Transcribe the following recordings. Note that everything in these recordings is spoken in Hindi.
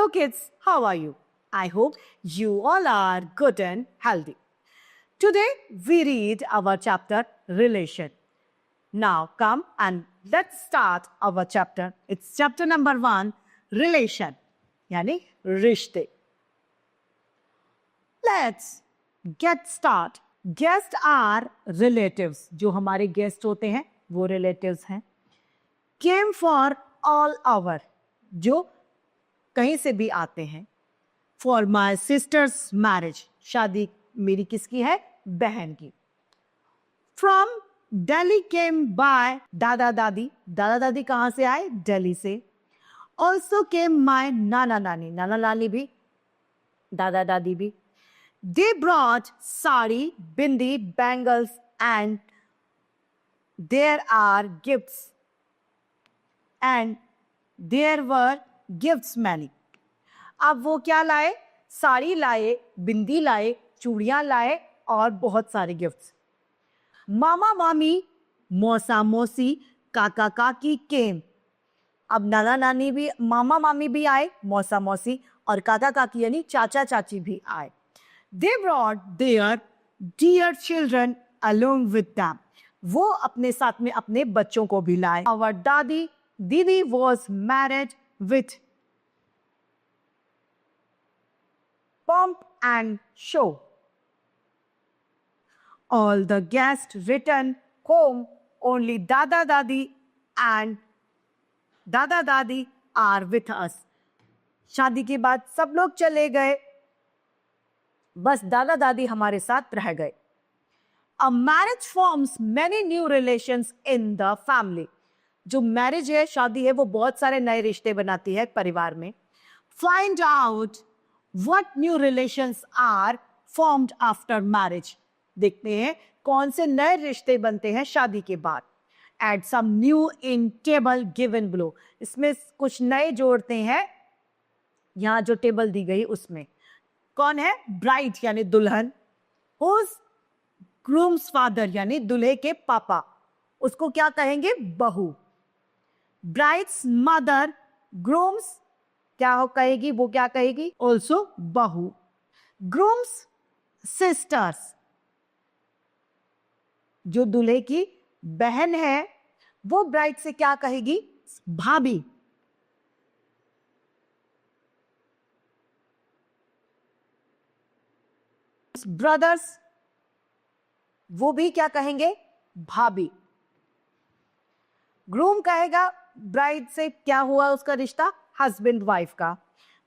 Hello kids, how are you? I hope you all are good and healthy. Today we read our chapter Relation. Now come and let's start our chapter. It's chapter number 1, Relation, यानी रिश्ते. Let's get start. Guests are relatives. जो हमारे गेस्ट होते हैं वो relatives हैं. Came for all hour. जो कहीं से भी आते हैं. For my sister's marriage. शादी मेरी किसकी है? बहन की. From Delhi came by दादा दादी. दादा दादी कहाँ से आए? दिल्ली से. Also came my नाना नानी. नाना नानी भी, दादा दादी भी. They brought sari, bindi, bangles and there are gifts. And there were gifts many. अब वो क्या लाए? साड़ी लाए, बिंदी लाए, चूड़ियां लाए और बहुत सारे गिफ्ट्स. मामा मामी, मौसा मौसी, काका काकी केम. अब नाना नानी भी, मामा मामी भी आए, मौसा मौसी और काका काकी यानी चाचा चाची भी आए. They brought their dear children along with them. वो अपने साथ में अपने बच्चों को भी लाए. Our दादी Didi was married with pomp and show. All the guests returned home. Only Dada Dadi and Dada Dadi are with us. शादी के बाद सब लोग चले गए, बस दादा दादी हमारे साथ रह गए. A marriage forms many new relations in the family. जो मैरिज है, शादी है, वो बहुत सारे नए रिश्ते बनाती है परिवार में. Find out what new relations are formed after marriage. देखते हैं कौन से नए रिश्ते बनते हैं शादी के बाद. Add some new in table given below. इसमें कुछ नए जोड़ते हैं यहाँ जो टेबल दी गई उसमें. कौन है? ब्राइड यानी दुल्हन. Whose groom's father यानी दूल्हे के पापा, उसको क्या कहेंगे? बहू. Bride's mother, groom's क्या हो कहेगी? वो क्या कहेगी? Also बहू. Groom's sisters, जो दूल्हे की बहन है वो ब्राइड से क्या कहेगी? भाभी. ब्रदर्स, वो भी क्या कहेंगे? भाभी. ग्रूम कहेगा ब्राइड से क्या हुआ उसका रिश्ता? हस्बैंड वाइफ का.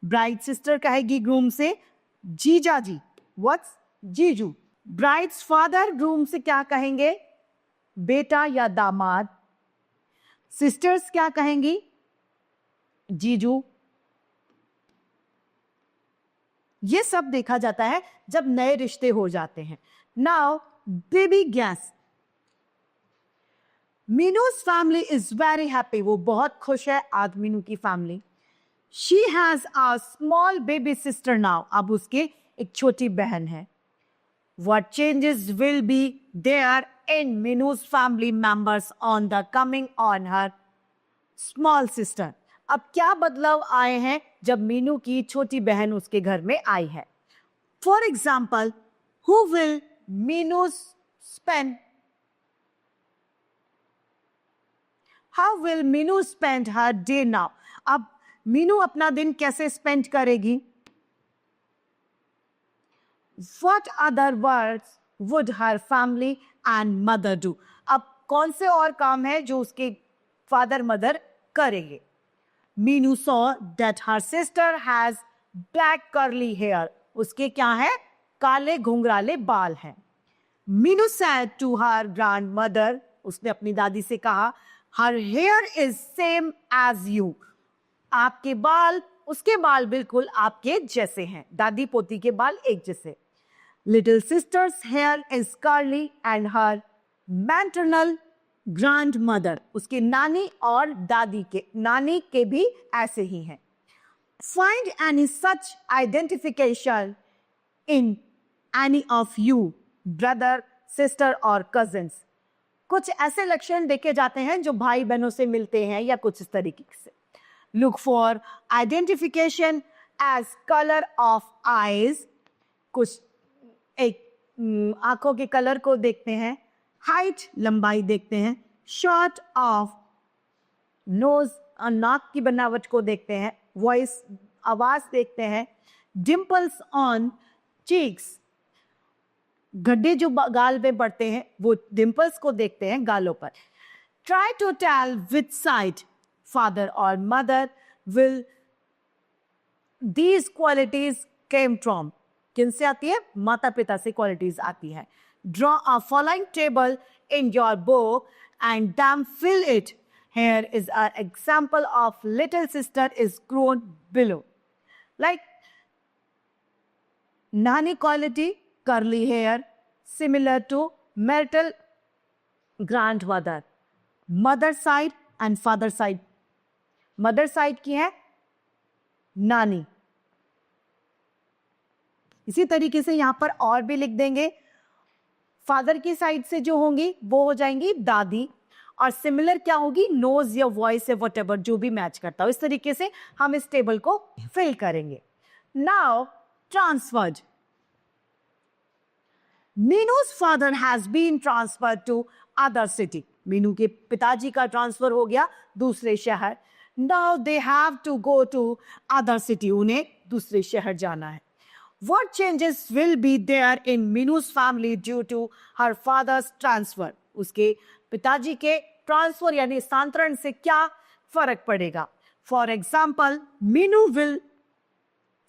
ब्राइड सिस्टर कहेगी ग्रूम से जीजा जी. व्हाट्स? जीजू. ब्राइड्स फादर ग्रूम से क्या कहेंगे? बेटा या दामाद. सिस्टर्स क्या कहेंगी? जीजू. ये सब देखा जाता है जब नए रिश्ते हो जाते हैं. Now baby guest. Meenu's family is very happy. वो बहुत खुश है आज मीनू की family. She has a small baby sister now. अब उसके एक छोटी बहन है. What changes will be there in Minoo's family members on the coming on her small sister. अब क्या बदलाव आए हैं जब मीनू की छोटी बहन उसके घर में आई है. For example, who will Meenu spend? How will Meenu spend her day now? अब मीनू अपना दिन कैसे स्पेंड करेगी? What other works would her family and mother do? अब कौन से और काम है जो उसके फादर मदर करेंगे? Meenu saw that her sister has black curly hair. उसके क्या है? काले घुंघराले बाल हैं. Meenu said to her grandmother, उसने अपनी दादी से कहा, her hair is same as you. आपके बाल, उसके बाल बिल्कुल आपके जैसे हैं. दादी पोती के बाल एक जैसे. Little sister's hair is curly and her maternal grandmother, उसके नानी और दादी के, नानी के भी ऐसे ही हैं. Find any such identification in any of you, brother, sister or cousins. कुछ ऐसे लक्षण देखे जाते हैं जो भाई बहनों से मिलते हैं या कुछ इस तरीके से. Look for identification as color of eyes, कुछ एक आंखों के कलर को देखते हैं, हाइट लंबाई देखते हैं, शॉर्ट ऑफ नोज नाक की बनावट को देखते हैं, वॉइस आवाज देखते हैं, डिंपल्स ऑन चीक्स गड्ढे जो गाल में पड़ते हैं वो डिंपल्स को देखते हैं गालों पर. Try to tell which side father और mother will these qualities came from. किनसे आती है? माता पिता से क्वालिटीज आती है. Draw a following table in your book and then fill it. Here is an example of little sister is grown below. Like Nani quality, curly hair, similar to marital grandmother. Mother side and father side. Mother side की है नानी. इसी तरीके से यहां पर और भी लिख देंगे. फादर की साइड से जो होंगी वो हो जाएंगी दादी, और सिमिलर क्या होगी? नोज या वॉइस या वॉटेवर जो भी मैच करता हो. इस तरीके से हम इस टेबल को फिल करेंगे. Now transferred. Meenu's father has been transferred to other city. Meenu के पिताजी का ट्रांसफर हो गया दूसरे शहर. Now they have to go to other city. उन्हें दूसरे शहर जाना है. What changes will be there in Minu's family due to her father's transfer? उसके पिताजी के ट्रांसफर यानी स्थानांतरण से क्या फर्क पड़ेगा? For example, Meenu will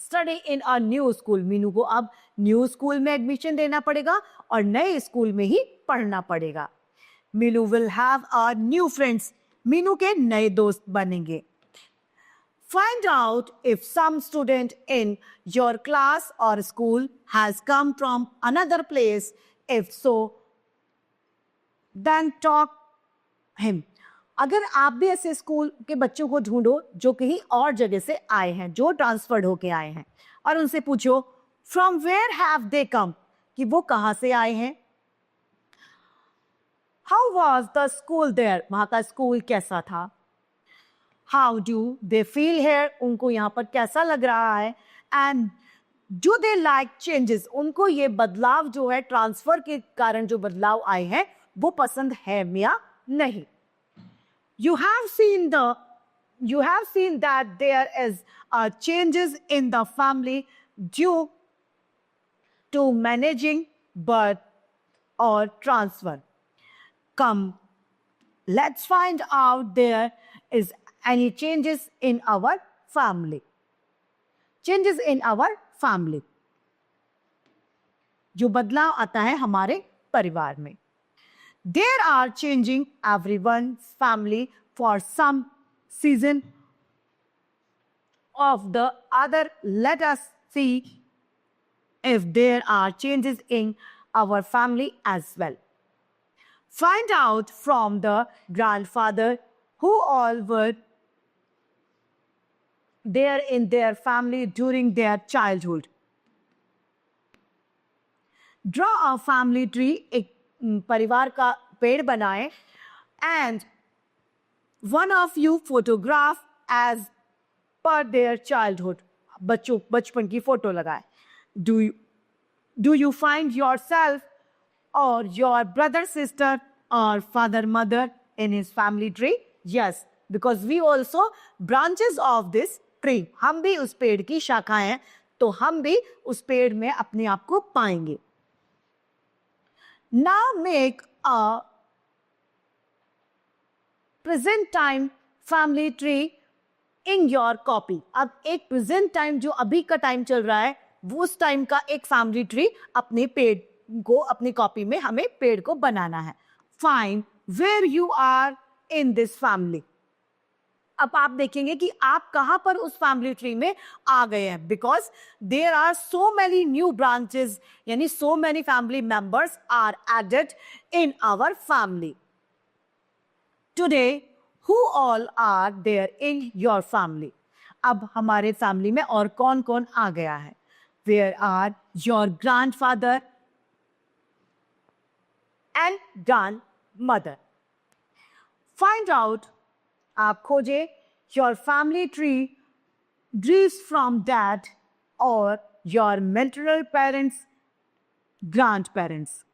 study in a new school. Meenu को अब न्यू स्कूल में एडमिशन देना पड़ेगा और नए स्कूल में ही पढ़ना पड़ेगा. Meenu will have a new friends. Meenu के नए दोस्त बनेंगे. Find out if some student in your class or school has come from another place. If so, then talk him. अगर आप भी ऐसे स्कूल के बच्चों को ढूंढो जो कहीं और जगह से आए हैं, जो ट्रांसफर्ड होके आए हैं, और उनसे पूछो from where have they come, कि वो कहां से आए हैं. How was the school there? वहां का स्कूल कैसा था. How do they feel here? उनको यहाँ पर कैसा लग रहा है. And do they like changes? उनको ये बदलाव जो है ट्रांसफर के कारण जो बदलाव आए हैं वो पसंद है या नहीं. You have seen that there is changes in the family due to managing birth or transfer. Come, let's find out there is any changes in our family. Changes in our family. जो बदलाव आता है हमारे परिवार में. There are changing everyone's family for some season of the other. Let us see if there are changes in our family as well. Find out from the grandfather who all were there in their family during their childhood. Draw a family tree. एक परिवार का पेड़ बनाएं. And one of you photograph as per their childhood. बचपन की फोटो लगाएं. Do you find yourself or your brother, sister or father, mother in his family tree? Yes, because we also branches of this tree. हम भी उस पेड़ की शाखाएं हैं, तो हम भी उस पेड़ में अपने आप को पाएंगे. Now make a present time family tree in your copy. अब एक present time जो अभी का टाइम चल रहा है वो उस टाइम का एक family tree अपने पेड़ को अपनी कॉपी में हमें पेड़ को बनाना है. Find where you are in this family. अब आप देखेंगे कि आप कहां पर उस फैमिली ट्री में आ गए हैं. Because there are so many new branches, यानी so many family members are added in our family. Today who all are there in your family. अब हमारे फैमिली में और कौन कौन आ गया है. Where are your grandfather and grandmother. Find out, आप खोजे your family tree derives from dad और your maternal parents, grandparents.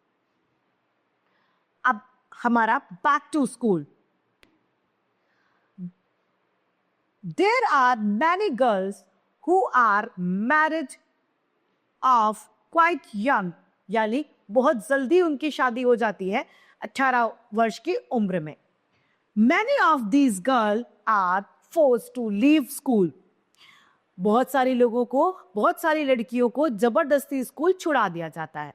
अब हमारा back to school. There are many girls who are married of quite young, यानी बहुत जल्दी उनकी शादी हो जाती है 18 वर्ष की उम्र में. Many of these girls are forced to leave school. बहुत सारी लोगों को, बहुत सारी लड़कियों को जबरदस्ती स्कूल छुड़ा दिया जाता है.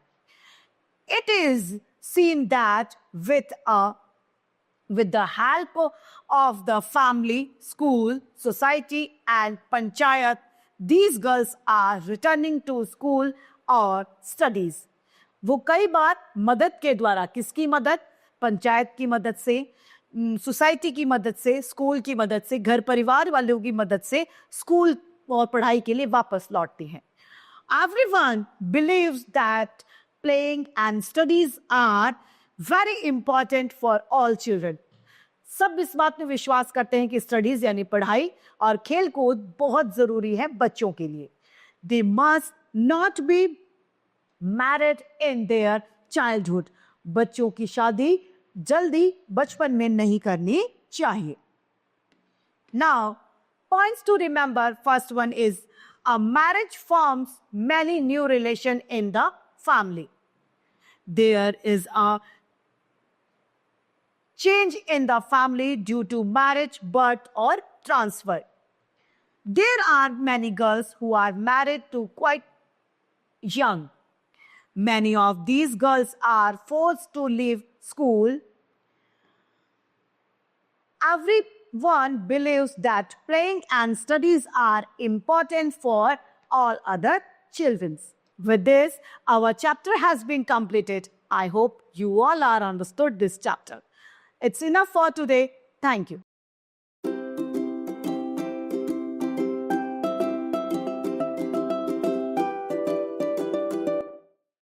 It is seen that with the help of the family, school, society and panchayat, these girls are returning to school or studies. वो कई बार मदद के द्वारा, किसकी मदद? पंचायत की मदद से, सोसाइटी की मदद से, स्कूल की मदद से, घर परिवार वालों की मदद से स्कूल और पढ़ाई के लिए वापस लौटती हैं. Everyone believes that playing and studies are very important for all children. सब इस बात में विश्वास करते हैं कि स्टडीज यानी पढ़ाई और खेल कूद बहुत जरूरी है बच्चों के लिए. They must not be married in their childhood. बच्चों की शादी जल्दी बचपन में नहीं करनी चाहिए. Now, points to remember. First one is a marriage forms many new relations in the family. There is a change in the family due to marriage, birth or transfer. There are many girls who are married to quite young. Many of these girls are forced to leave school. Everyone believes that playing and studies are important for all other children. With this, our chapter has been completed. I hope you all are understood this chapter. It's enough for today. Thank you.